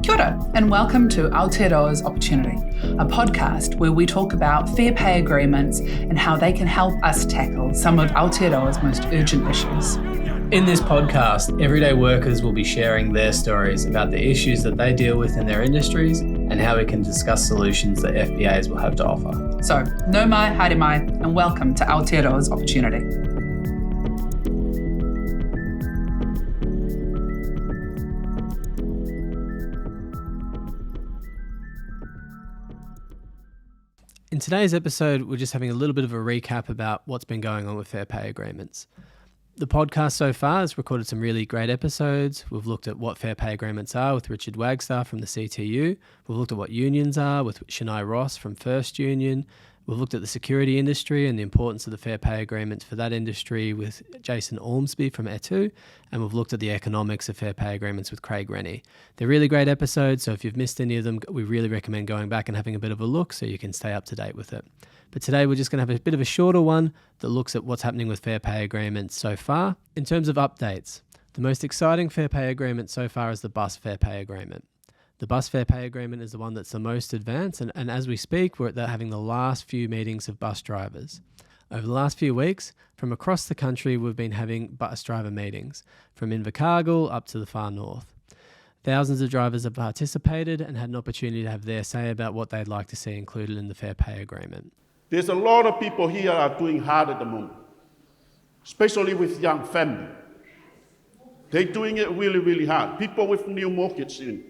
Kia ora, and welcome to Aotearoa's Opportunity, a podcast where we talk about fair pay agreements and how they can help us tackle some of Aotearoa's most urgent issues. In this podcast, everyday workers will be sharing their stories about the issues that they deal with in their industries and how we can discuss solutions that FPAs will have to offer. So, no mai, haere mai, and welcome to Aotearoa's Opportunity. In today's episode, we're just having a little bit of a recap about what's been going on with fair pay agreements. The podcast so far has recorded some really great episodes. We've looked at what fair pay agreements are with Richard Wagstaff from the CTU. We've looked at what unions are with Shania Ross from First Union. We've looked at the security industry and the importance of the fair pay agreements for that industry with Jason Ormsby from Etu. And we've looked at the economics of fair pay agreements with Craig Rennie. They're really great episodes, so if you've missed any of them, we really recommend going back and having a bit of a look so you can stay up to date with it. But today we're just going to have a bit of a shorter one that looks at what's happening with fair pay agreements so far. In terms of updates, the most exciting fair pay agreement so far is the bus fair pay agreement. The bus fair pay agreement is the one that's the most advanced, and as we speak, we're having the last few meetings of bus drivers. Over the last few weeks, from across the country, we've been having bus driver meetings, from Invercargill up to the far north. Thousands of drivers have participated and had an opportunity to have their say about what they'd like to see included in the fair pay agreement. There's a lot of people here are doing hard at the moment, especially with young family. They're doing it really, really hard. People with new mortgage in.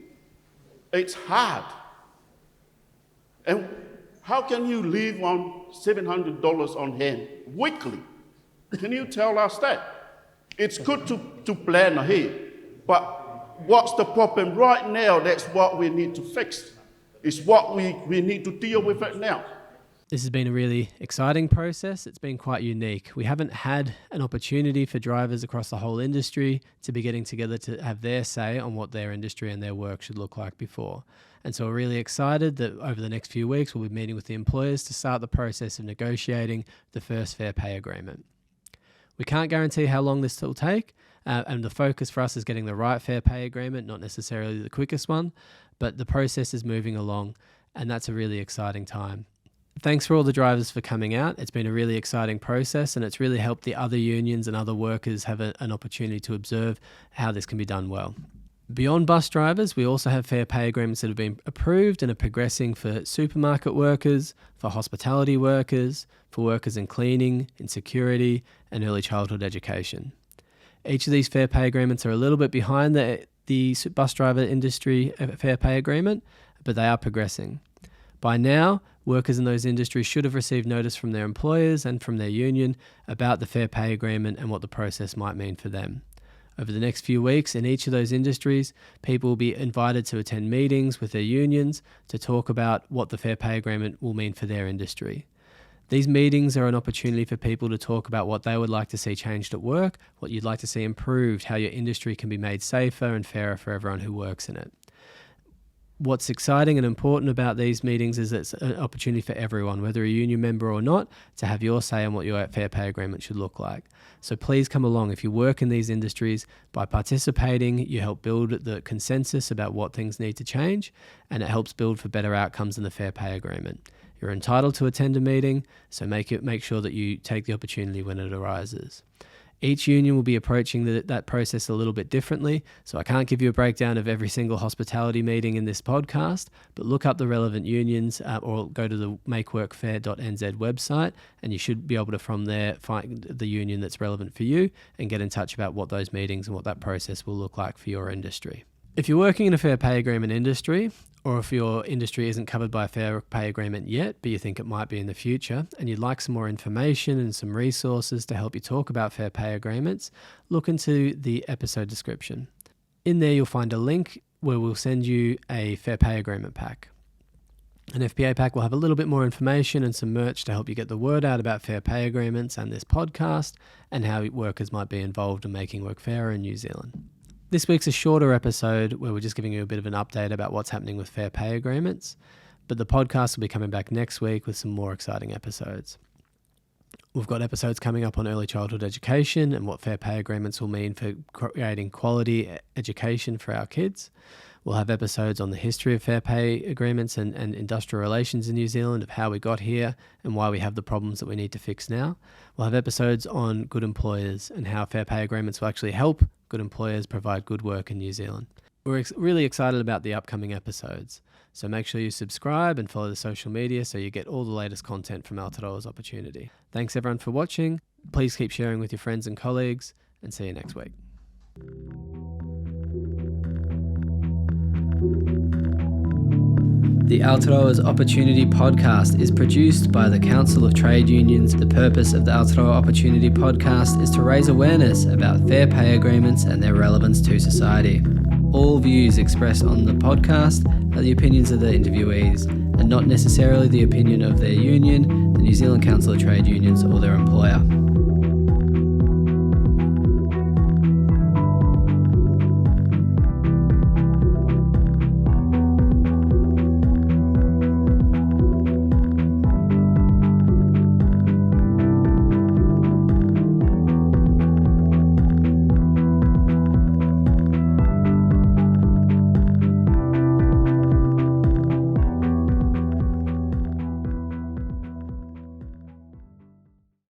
It's hard. And how can you live on $700 on hand weekly? Can you tell us that? It's good to plan ahead, but what's the problem right now? That's what we need to fix. It's what we need to deal with it now. This has been a really exciting process. It's been quite unique. We haven't had an opportunity for drivers across the whole industry to be getting together to have their say on what their industry and their work should look like before. And so we're really excited that over the next few weeks, we'll be meeting with the employers to start the process of negotiating the first fair pay agreement. We can't guarantee how long this will take, and the focus for us is getting the right fair pay agreement, not necessarily the quickest one, but the process is moving along, and that's a really exciting time. Thanks for all the drivers for coming out. It's been a really exciting process, and it's really helped the other unions and other workers have an opportunity to observe how this can be done well. Beyond bus drivers, we also have fair pay agreements that have been approved and are progressing for supermarket workers, for hospitality workers, for workers in cleaning, in security, and early childhood education. Each of these fair pay agreements are a little bit behind the bus driver industry fair pay agreement, but they are progressing. By now, workers in those industries should have received notice from their employers and from their union about the fair pay agreement and what the process might mean for them. Over the next few weeks, in each of those industries, people will be invited to attend meetings with their unions to talk about what the fair pay agreement will mean for their industry. These meetings are an opportunity for people to talk about what they would like to see changed at work, what you'd like to see improved, how your industry can be made safer and fairer for everyone who works in it. What's exciting and important about these meetings is it's an opportunity for everyone, whether a union member or not, to have your say on what your fair pay agreement should look like. So please come along. If you work in these industries, by participating, you help build the consensus about what things need to change, and it helps build for better outcomes in the fair pay agreement. You're entitled to attend a meeting, so make sure that you take the opportunity when it arises. Each union will be approaching that process a little bit differently, so I can't give you a breakdown of every single hospitality meeting in this podcast, but look up the relevant unions or go to the makeworkfair.nz website, and you should be able to from there find the union that's relevant for you and get in touch about what those meetings and what that process will look like for your industry. If you're working in a fair pay agreement industry, or if your industry isn't covered by a fair pay agreement yet, but you think it might be in the future, and you'd like some more information and some resources to help you talk about fair pay agreements, look into the episode description. In there, you'll find a link where we'll send you a fair pay agreement pack. An FPA pack will have a little bit more information and some merch to help you get the word out about fair pay agreements and this podcast, and how workers might be involved in making work fairer in New Zealand. This week's a shorter episode where we're just giving you a bit of an update about what's happening with fair pay agreements, but the podcast will be coming back next week with some more exciting episodes. We've got episodes coming up on early childhood education and what fair pay agreements will mean for creating quality education for our kids. We'll have episodes on the history of fair pay agreements and industrial relations in New Zealand, of how we got here and why we have the problems that we need to fix now. We'll have episodes on good employers and how fair pay agreements will actually help good employers provide good work in New Zealand. We're really excited about the upcoming episodes. So make sure you subscribe and follow the social media so you get all the latest content from Aotearoa's Opportunity. Thanks everyone for watching. Please keep sharing with your friends and colleagues, and see you next week. The Aotearoa's Opportunity podcast is produced by the Council of Trade Unions. The purpose of the Aotearoa Opportunity podcast is to raise awareness about fair pay agreements and their relevance to society. All views expressed on the podcast are the opinions of the interviewees and not necessarily the opinion of their union, the New Zealand Council of Trade Unions, or their employer.